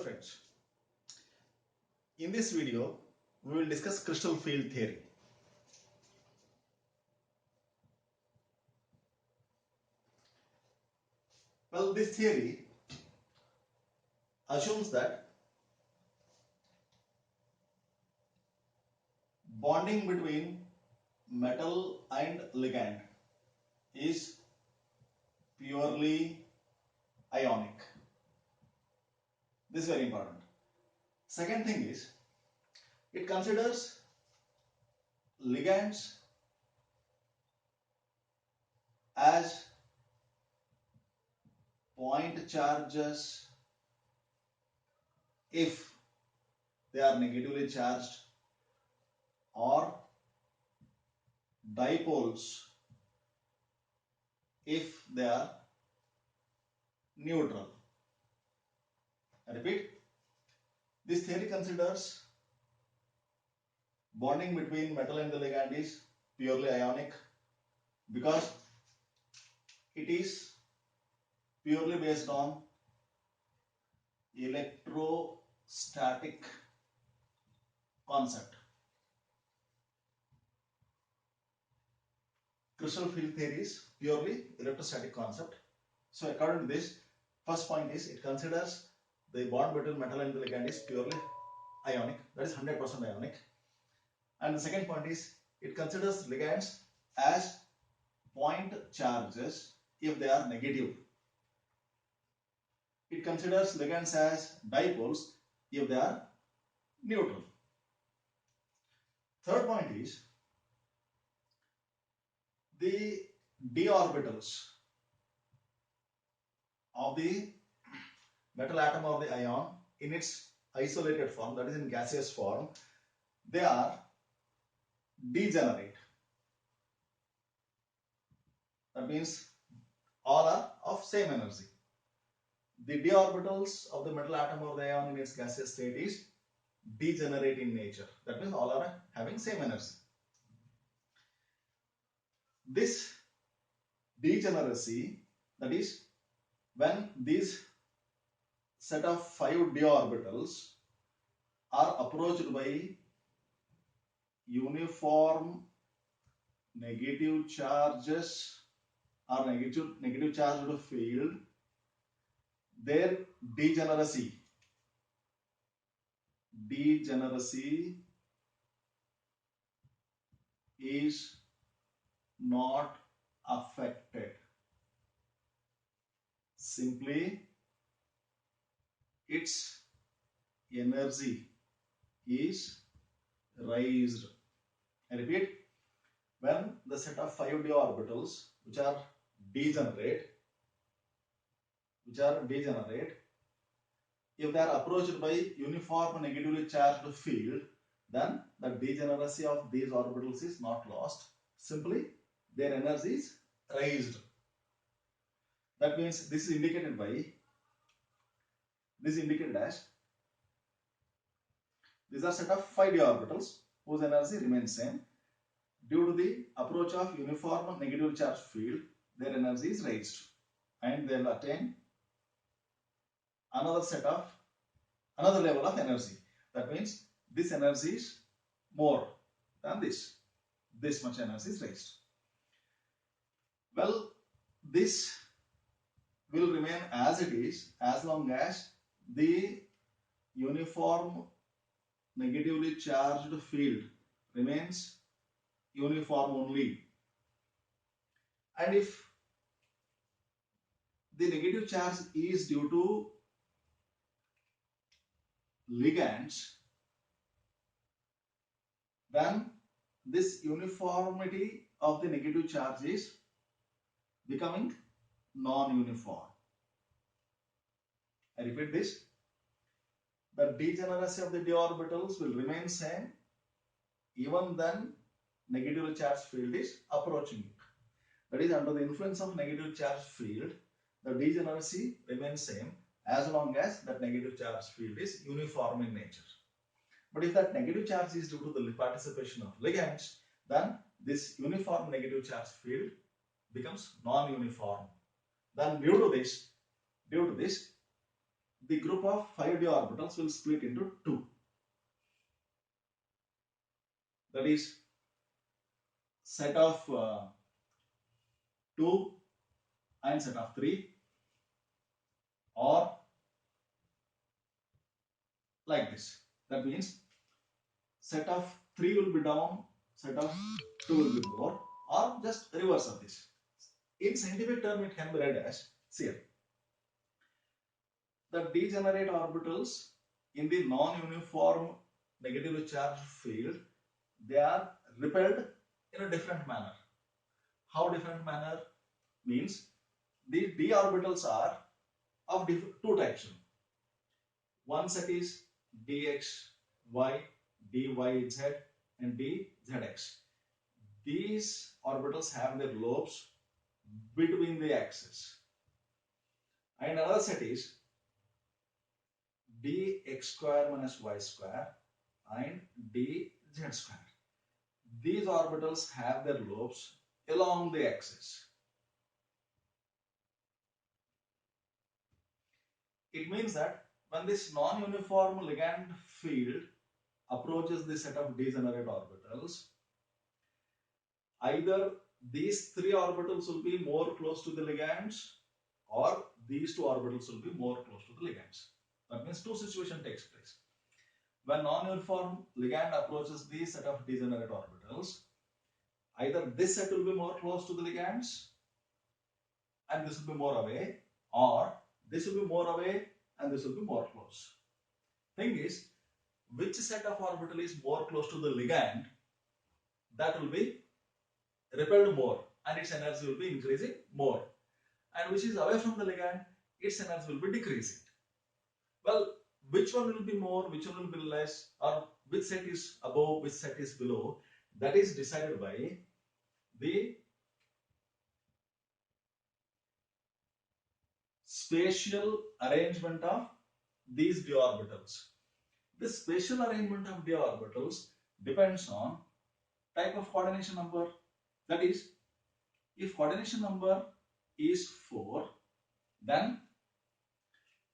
friends, in this video we will discuss crystal field theory. Well, this theory assumes that bonding between metal and ligand is purely ionic. This is very important. Second thing is, it considers ligands as point charges if they are negatively charged, or dipoles if they are neutral. I repeat, this theory considers bonding between metal and the ligand is purely ionic because it is purely based on electrostatic concept. Crystal field theory is purely electrostatic concept. So according to this, first point is it considers the bond between metal and the ligand is purely ionic, that is 100% ionic. And the second point is it considers ligands as point charges if they are negative. It considers ligands as dipoles if they are neutral. Third point is the d orbitals of the metal atom or the ion in its isolated form, that is in gaseous form, they are degenerate. That means all are of same energy. The d orbitals of the metal atom or the ion in its gaseous state is degenerate in nature. That means all are having same energy. This degeneracy, that is when these set of 5 d orbitals are approached by uniform negative charges or negative charged field, their degeneracy is not affected. Simply its energy is raised. I repeat, when the set of 5 d orbitals which are degenerate, if they are approached by uniform negatively charged field, then the degeneracy of these orbitals is not lost. Simply their energy is raised. That means this is indicated as these are set of 5 d orbitals whose energy remains same. Due to the approach of uniform negative charge field, their energy is raised and they will attain another level of energy. That means this energy is more than this. This much energy is raised. Well, this will remain as it is as long as the uniform negatively charged field remains uniform only. And if the negative charge is due to ligands, then this uniformity of the negative charge is becoming non-uniform. I repeat this. The degeneracy of the d orbitals will remain same even then negatively charged field is approaching it. That is, under the influence of negative charge field, the degeneracy remains same as long as that negative charge field is uniform in nature. But if that negative charge is due to the participation of ligands, then this uniform negative charge field becomes non-uniform. Then due to this, the group of 5d orbitals will split into two. That is set of 2 and set of 3, or like this. That means set of 3 will be down, set of 2 will be more, or just reverse of this. In scientific term, it can be read as, see here, the degenerate orbitals in the non-uniform negatively charged field, they are repelled in a different manner. How different manner? Means the d orbitals are of two types. One set is dxy, dyz, and dzx. These orbitals have their lobes between the axes. And another set is dx square minus y square and dz square. These orbitals have their lobes along the axis. It means that when this non-uniform ligand field approaches the set of degenerate orbitals, either these three orbitals will be more close to the ligands, or these two orbitals will be more close to the ligands. That means two situations takes place. When non-uniform ligand approaches the set of degenerate orbitals, either this set will be more close to the ligands and this will be more away, or this will be more away and this will be more close. Thing is, which set of orbital is more close to the ligand, that will be repelled more and its energy will be increasing more, and which is away from the ligand, its energy will be decreasing. Well, which one will be more, which one will be less, or which set is above, which set is below, that is decided by the spatial arrangement of these d orbitals. The spatial arrangement of d orbitals depends on type of coordination number. That is, if coordination number is 4, then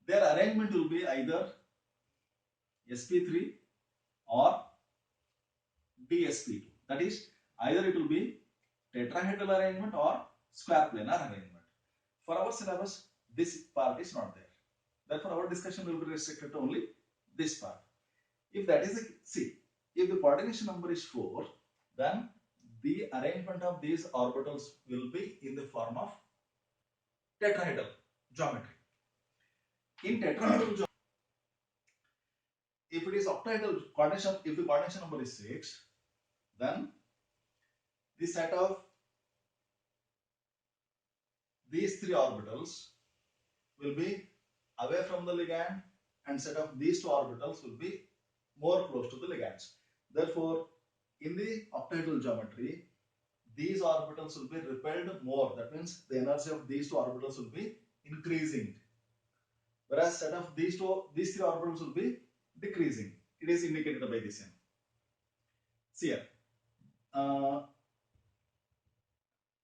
their arrangement will be either sp3 or dsp2. That is, either it will be tetrahedral arrangement or square planar arrangement. For our syllabus, this part is not there. Therefore, our discussion will be restricted to only this part. If that is the, see, if the coordination number is 4, then the arrangement of these orbitals will be in the form of tetrahedral geometry. In tetrahedral geometry, if it is octahedral coordination, if the coordination number is 6, then the set of these three orbitals will be away from the ligand, and set of these two orbitals will be more close to the ligands. Therefore, in the octahedral geometry, these orbitals will be repelled more. That means the energy of these two orbitals will be increasing, whereas set of these three orbitals will be decreasing. It is indicated by this one. See here,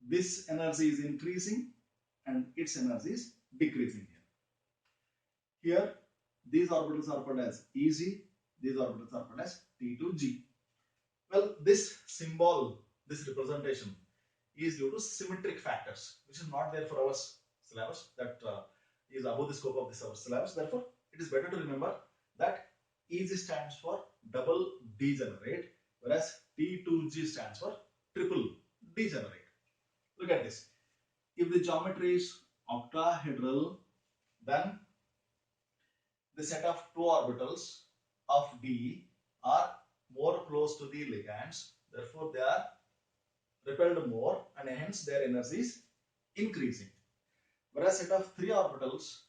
this energy is increasing and its energy is decreasing here. Here, these orbitals are called as EG, these orbitals are called as T to G. Well, this symbol, this representation is due to symmetric factors, which is not there for our syllabus, that is above the scope of this our syllabus. Therefore, it is better to remember that EG stands for double degenerate, whereas T2G stands for triple degenerate. Look at this. If the geometry is octahedral, then the set of two orbitals of D are more close to the ligands. Therefore, they are repelled more and hence their energy is increasing. Whereas set of three orbitals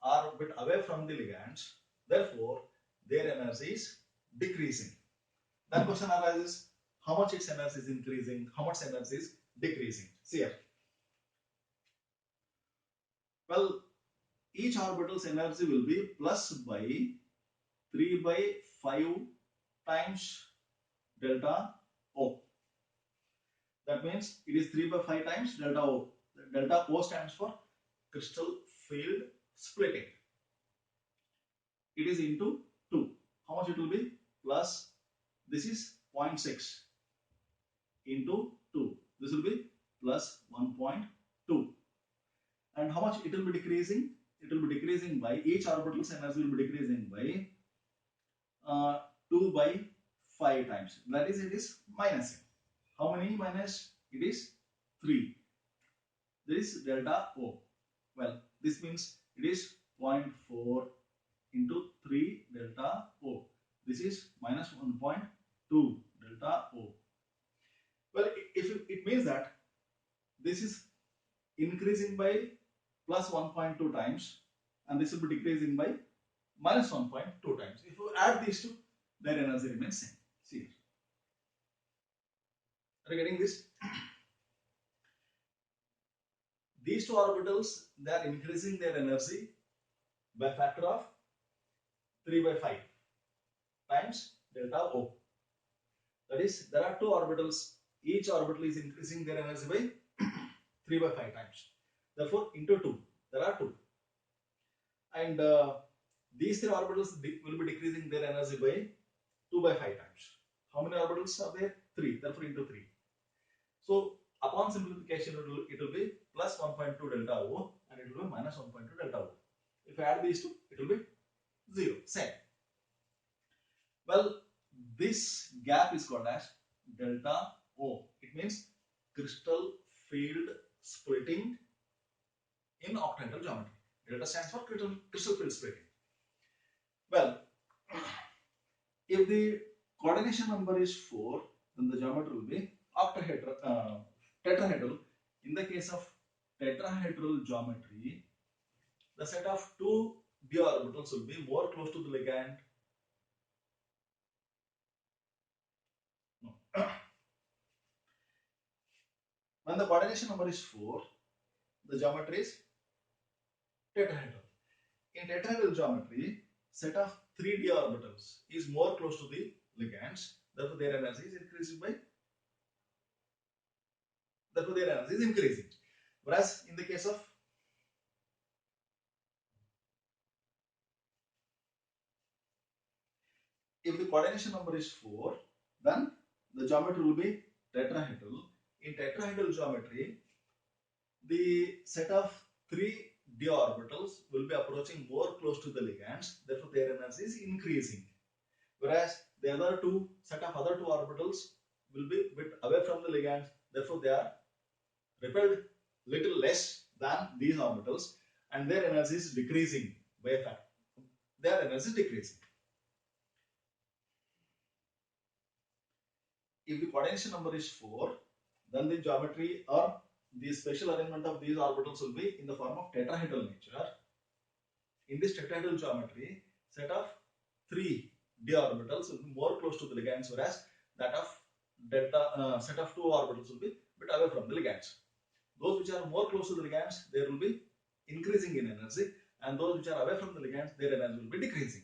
are a bit away from the ligands. Therefore, their energy is decreasing. Then question arises, how much its energy is increasing, how much energy is decreasing. See here. Well, each orbital's energy will be plus by 3 by 5 times delta O. That means it is 3 by 5 times delta O. Delta O stands for crystal field splitting. it is into 2. How much it will be? Plus, this is 0.6 into 2. This will be plus 1.2. And how much it will be decreasing? It will be decreasing by, each orbital's energy will be decreasing by 2 by 5 times. That is, it is minus. How many minus? It is 3. This is delta O. Well, this means it is 0.4 into 3 delta O. This is minus 1.2 delta O. Well, if it means that this is increasing by plus 1.2 times and this will be decreasing by minus 1.2 times. If you add these two, their energy remains same. See here. Are you getting this? These two orbitals, they are increasing their energy by factor of 3 by 5 times delta O. That is, there are two orbitals. Each orbital is increasing their energy by 3 by 5 times. Therefore, into 2, there are 2. And these 3 orbitals will be decreasing their energy by 2 by 5 times. How many orbitals are there? 3. Therefore, into 3. So, upon simplification, it will be plus 1.2 delta O and it will be minus 1.2 delta O. If I add these two, it will be 0. Same. Well, this gap is called as delta O. It means crystal field splitting in octahedral geometry. Delta stands for crystal field splitting. Well, if the coordination number is 4, then the geometry will be tetrahedral. In the case of tetrahedral geometry, the set of 2 d orbitals will be more close to the ligand. No. When the coordination number is 4, the geometry is tetrahedral. In tetrahedral geometry, set of 3d orbitals is more close to the ligands. Therefore, their energy is increasing. Whereas in the case of if the coordination number is 4, then the geometry will be tetrahedral. In tetrahedral geometry, the set of 3d orbitals will be approaching more close to the ligands. Therefore, their energy is increasing. Whereas the set of other two orbitals will be a bit away from the ligands. Therefore, they are repelled little less than these orbitals, and their energy is decreasing by a factor. Their energy is decreasing. If the coordination number is 4, then the geometry or the spatial arrangement of these orbitals will be in the form of tetrahedral nature. In this tetrahedral geometry, set of 3 d orbitals will be more close to the ligands, whereas that of set of 2 orbitals will be a bit away from the ligands. Those which are more close to the ligands, they will be increasing in energy, and those which are away from the ligands, their energy will be decreasing.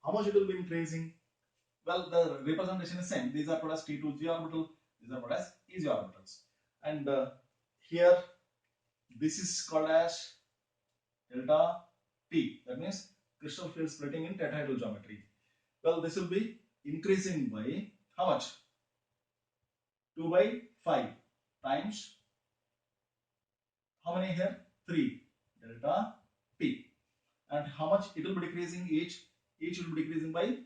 How much it will be increasing? Well, the representation is same. These are called as T2G orbital, these are called as EG orbitals. And here, this is called as delta T. That means crystal field splitting in tetrahedral geometry. Well, this will be increasing by how much? 2 by 5 times how many here? 3 delta T. And how much it will be decreasing each? Each will be decreasing by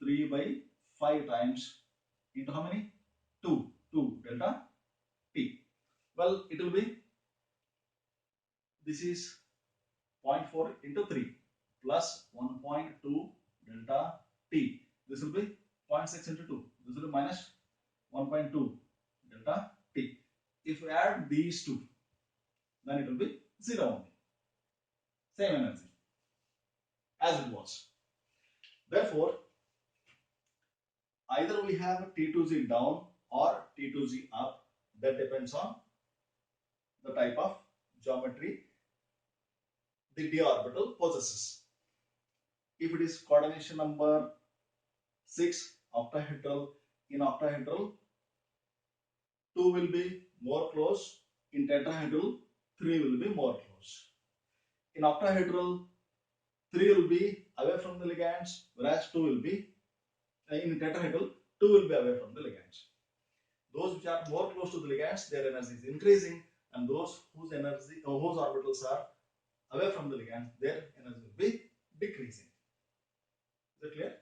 3 by 5 times into how many? 2 delta T. Well, it will be, this is 0.4 into 3 plus 1.2 delta T. This will be 0.6 into 2. This will be minus 1.2 delta T. If we add these two, then it will be 0 only. Same energy as it was. Therefore, either we have T2G down or T2G up. That depends on the type of geometry the d orbital possesses. If it is coordination number 6 octahedral, in octahedral 2 will be more close, in tetrahedral 3 will be more close. In octahedral 3 will be away from the ligands, whereas 2 will be in tetrahedral, 2 will be away from the ligands. Those which are more close to the ligands, their energy is increasing, and those whose energy whose orbitals are away from the ligands, their energy will be decreasing. Is that clear?